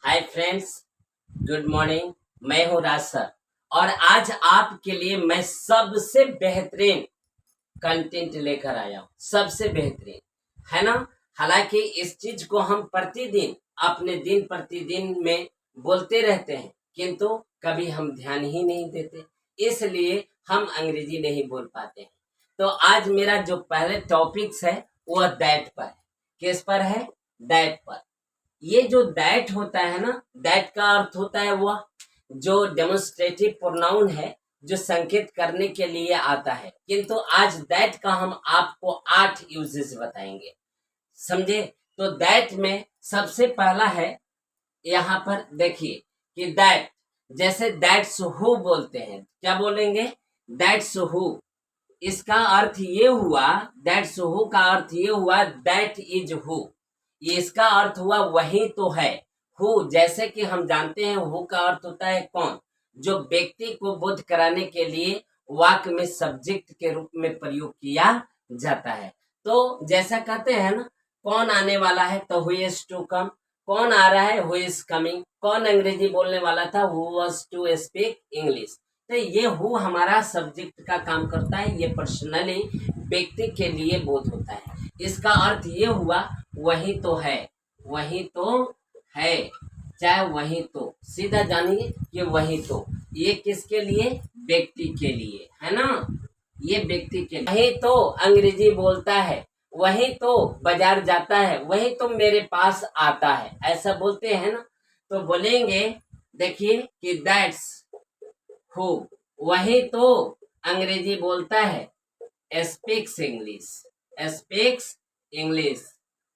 Hi friends, good morning. मैं हूँ राज sir और आज आपके लिए मैं सबसे बेहतरीन कंटेंट लेकर आया हूँ। सबसे बेहतरीन है ना। हालांकि इस चीज को हम प्रतिदिन अपने दिन प्रतिदिन में बोलते रहते हैं, किंतु कभी हम ध्यान ही नहीं देते, इसलिए हम अंग्रेजी नहीं बोल पाते हैं। तो आज मेरा जो पहले टॉपिक्स है वह दैट पर है। किस पर है? दैट पर। ये जो दैट होता है ना, दैट का अर्थ होता है वह जो डेमोन्स्ट्रेटिव प्रोनाउन है, जो संकेत करने के लिए आता है। किंतु आज दैट का हम आपको 8 यूजेस बताएंगे, समझे? तो दैट में सबसे पहला है, यहाँ पर देखिए कि दैट, जैसे दैट्स हु बोलते हैं, क्या बोलेंगे? That's who. इसका अर्थ ये हुआ, दैट्स हु का अर्थ ये हुआ दैट इज हु। इसका अर्थ हुआ वही तो है। हु, जैसे कि हम जानते हैं हु का अर्थ होता है कौन, जो व्यक्ति को बोध कराने के लिए वाक्य में सब्जेक्ट के रूप में प्रयोग किया जाता है। तो जैसा कहते हैं ना, कौन आने वाला है, तो हु इज टू कम। कौन आ रहा है, हु इज कमिंग। कौन अंग्रेजी बोलने वाला था, who was to speak English. तो ये हु हमारा सब्जेक्ट का काम करता है, ये पर्सनली व्यक्ति के लिए बोध होता है। इसका अर्थ ये हुआ वही तो है, वही तो है, चाहे वही तो, सीधा जानिए कि वही तो। ये किसके लिए? व्यक्ति के लिए, है ना। ये व्यक्ति के लिए। वही तो अंग्रेजी बोलता है, वही तो बाजार जाता है, वही तो मेरे पास आता है, ऐसा बोलते हैं ना। तो बोलेंगे, देखिए कि दैट्स हु, वही तो अंग्रेजी बोलता है, स्पीक्स इंग्लिश, स्पीक्स इंग्लिश।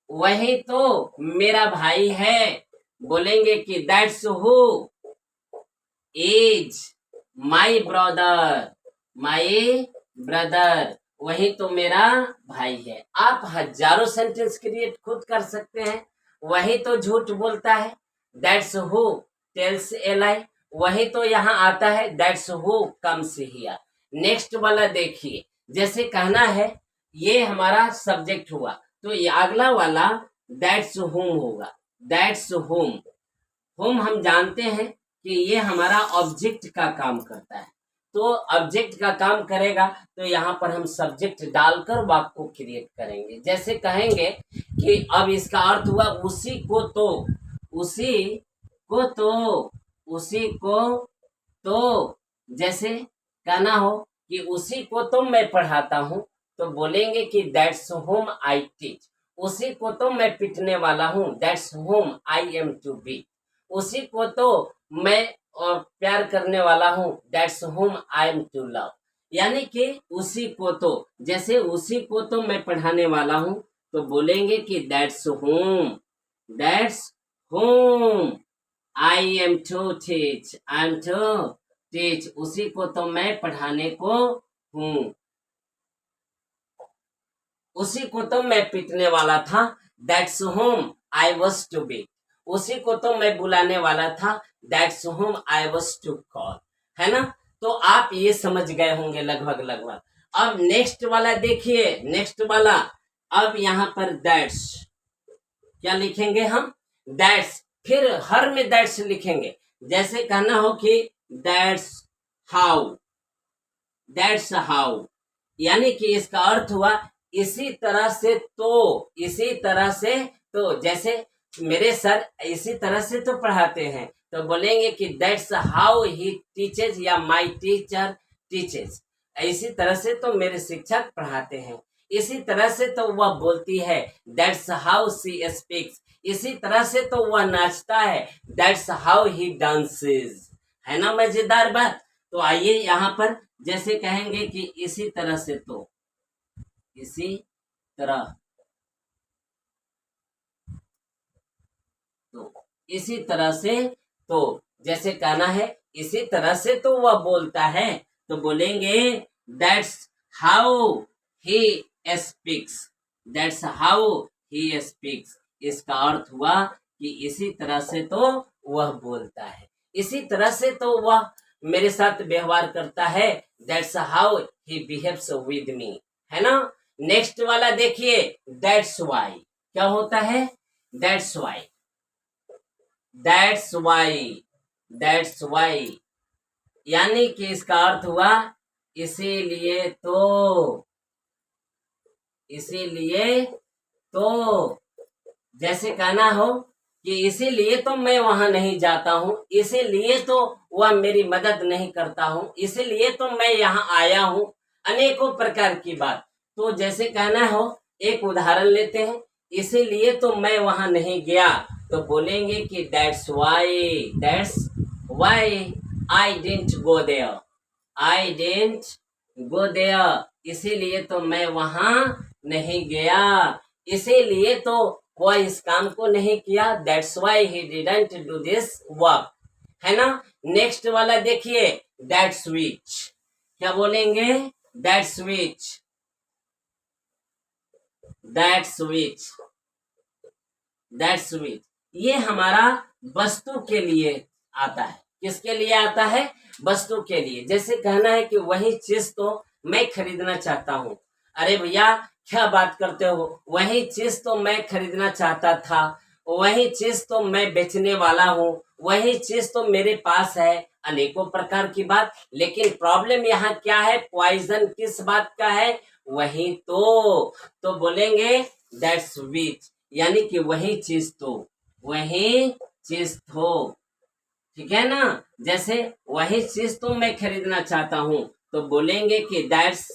वही तो मेरा भाई है, बोलेंगे कि that's who is my brother, my brother. वही तो मेरा भाई है। आप हजारों सेंटेंस क्रिएट खुद कर सकते हैं। वही तो झूठ बोलता है, दैट्स हु टेल्स ए लाई। वही तो यहाँ आता है, that's who comes here. Next वाला देखिए, जैसे कहना है ये हमारा सब्जेक्ट हुआ, तो ये अगला वाला दैट्स होम होगा। That's home. होम हम जानते हैं कि ये हमारा ऑब्जेक्ट का काम करता है। तो ऑब्जेक्ट का काम करेगा, तो यहाँ पर हम सब्जेक्ट डालकर वाक्य को क्रिएट करेंगे। जैसे कहेंगे कि अब इसका अर्थ हुआ उसी को तो, उसी को तो, उसी को तो। जैसे कहना हो कि उसी को तो मैं पढ़ाता हूँ, तो बोलेंगे कि दैट्स होम आई टीच। उसी को तो मैं पिटने वाला हूँ, that's whom I am to be. उसी को तो मैं और प्यार करने वाला हूँ, that's whom I am to love. यानी कि उसी को तो, जैसे उसी को तो मैं पढ़ाने वाला हूँ, तो बोलेंगे कि that's whom, that's whom I am to teach, I am to teach. उसी को तो मैं पढ़ाने को हूँ, उसी को तो मैं पीटने वाला था, that's whom I was to be. उसी को तो मैं बुलाने वाला था, that's whom I was to call. है ना। तो आप ये समझ गए होंगे लगभग लगभग। अब नेक्स्ट वाला देखिए, नेक्स्ट वाला। अब यहाँ पर दैट्स क्या लिखेंगे हम? दैट्स, फिर हर में दैट्स लिखेंगे। जैसे कहना हो कि दैट्स हाउ, दैट्स हाउ, यानी कि इसका अर्थ हुआ इसी तरह से तो, इसी तरह से तो। जैसे मेरे सर इसी तरह से तो पढ़ाते हैं, तो बोलेंगे कि दैट्स हाउ ही टीचेस, या माय टीचर टीचेस। इसी तरह से तो मेरे शिक्षक पढ़ाते हैं। इसी तरह से तो वह बोलती है, दैट्स हाउ सी स्पीक्स। इसी तरह से तो वह नाचता है, दैट्स हाउ ही डांसेस। है ना मजेदार बात। तो आइए यहाँ पर जैसे कहेंगे कि इसी तरह से तो, इसी तरह तो, इसी तरह से तो। जैसे कहना है इसी तरह से तो वह बोलता है, तो बोलेंगे that's how he speaks, that's how he speaks. इसका अर्थ हुआ कि इसी तरह से तो वह बोलता है, इसी तरह से तो वह मेरे साथ व्यवहार करता है, that's how he behaves with me. है ना। नेक्स्ट वाला देखिए, दैट्स वाई। क्या होता है? That's why. दैट्स वाई यानी कि इसका अर्थ हुआ इसीलिए तो जैसे कहना हो कि इसीलिए तो मैं वहां नहीं जाता हूं, इसीलिए तो वह मेरी मदद नहीं करता हूं, इसीलिए तो मैं यहाँ आया हूं, अनेकों प्रकार की बात। तो जैसे कहना हो, एक उदाहरण लेते हैं, इसीलिए तो मैं वहां नहीं गया, तो बोलेंगे कि that's why I didn't go there, I didn't go there, इसीलिए तो मैं वहां नहीं गया, इसीलिए तो वह इस काम को नहीं किया, that's why he didn't do this work, है ना। नेक्स्ट वाला देखिए, दैट्स व्हिच, क्या बोलेंगे, that's which, that's which, that's which, ये हमारा वस्तु के लिए आता है। किसके लिए आता है, वस्तु के लिए। जैसे कहना है कि वही चीज तो मैं खरीदना चाहता हूँ, अरे भैया क्या बात करते हो, वही चीज तो मैं खरीदना चाहता था, वही चीज तो मैं बेचने वाला हूँ, वही चीज तो मेरे पास है, अनेकों प्रकार की बात। लेकिन प्रॉब्लम यहाँ क्या है, पॉइजन किस बात का है, वही तो बोलेंगे दैट्स व्हिच, यानी कि वही चीज तो, ठीक है ना। जैसे वही चीज तो मैं खरीदना चाहता हूं, तो बोलेंगे कि that's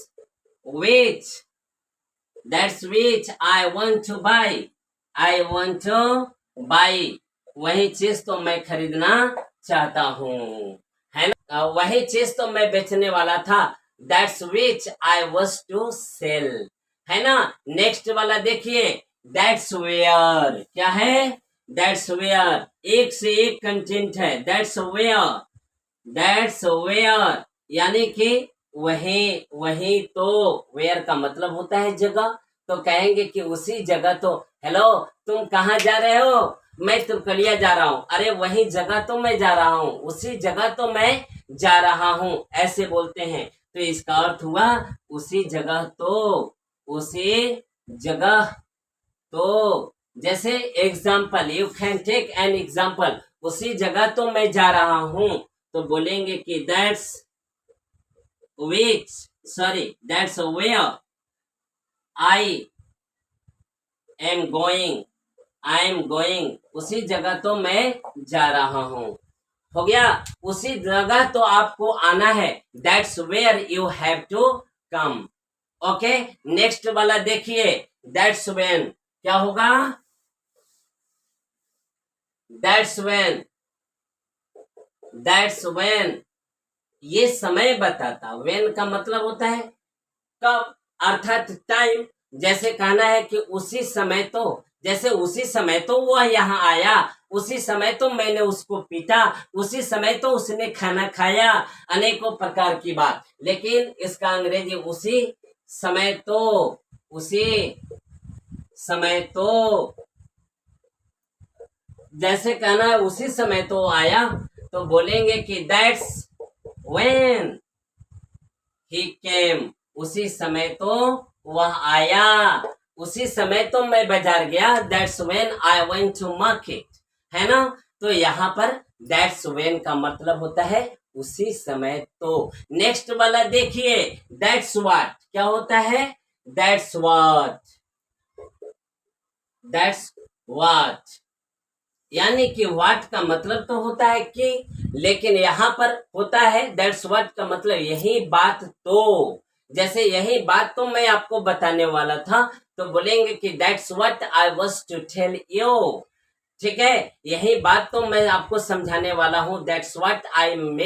which I want two by, वही चीज तो मैं खरीदना चाहता हूं, है ना। वही चीज तो मैं बेचने वाला था, that's which I was to sell, है ना। नेक्स्ट वाला देखिए, दैट्स वेयर, क्या है, दैट्स वेयर, एक से एक कंटेंट है, दैट्स वेयर यानी कि वही तो, वेयर का मतलब होता है जगह, तो कहेंगे कि उसी जगह तो, हेलो तुम कहाँ जा रहे हो, मैं तुर्कलिया जा रहा हूँ, अरे वही जगह तो मैं जा रहा हूँ, उसी जगह तो मैं जा रहा हूँ, ऐसे बोलते हैं। तो इसका अर्थ हुआ उसी जगह तो, जैसे example, you can take an example, उसी जगह तो मैं जा रहा हूं, तो बोलेंगे कि that's where I am going, उसी जगह तो मैं जा रहा हूं, हो गया। उसी जगह तो आपको आना है, that's where you have to come, okay. Next वाला देखिए, दैट्स व्हेन, क्या होगा, दैट्स व्हेन ये समय बताता, व्हेन का मतलब होता है कब, अर्थात टाइम। जैसे कहना है कि उसी समय तो, जैसे उसी समय तो वह यहाँ आया, उसी समय तो मैंने उसको पीटा, उसी समय तो उसने खाना खाया, अनेकों प्रकार की बात। लेकिन इसका अंग्रेजी उसी समय तो जैसे कहना है उसी समय तो आया, तो बोलेंगे कि दैट्स व्हेन ही केम, उसी समय तो वह आया, उसी समय तो मैं बाजार गया, that's when I went to market, है ना। तो यहाँ पर दैट्स व्हेन का मतलब होता है उसी समय तो। नेक्स्ट वाला देखिए, दैट्स व्हाट, क्या होता है, दैट्स व्हाट यानी कि व्हाट का मतलब तो होता है कि, लेकिन यहाँ पर होता है दैट्स व्हाट का मतलब यही बात तो, जैसे यही बात तो मैं आपको बताने वाला था, तो बोलेंगे कि that's what I was to tell you, ठीक है, यही बात तो मैं आपको समझाने वाला हूँ, that's what I am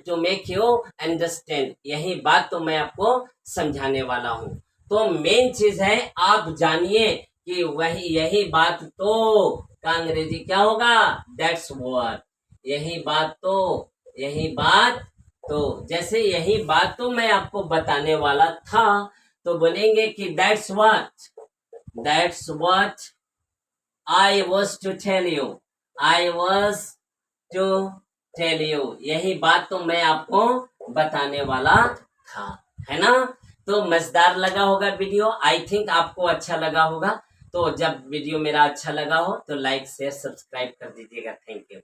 to make you understand, यही बात तो मैं आपको समझाने वाला हूँ। तो मेन चीज है आप जानिए कि यही बात तो का अंग्रेजी क्या होगा, दैट्स व्हाट, यही बात तो जैसे यही बात तो मैं आपको बताने वाला था, तो बोलेंगे कि that's what I was to tell you, यही बात तो मैं आपको बताने वाला था, है ना। तो मजेदार लगा होगा वीडियो, आई थिंक आपको अच्छा लगा होगा। तो जब वीडियो मेरा अच्छा लगा हो तो लाइक शेयर सब्सक्राइब कर दीजिएगा। Thank you.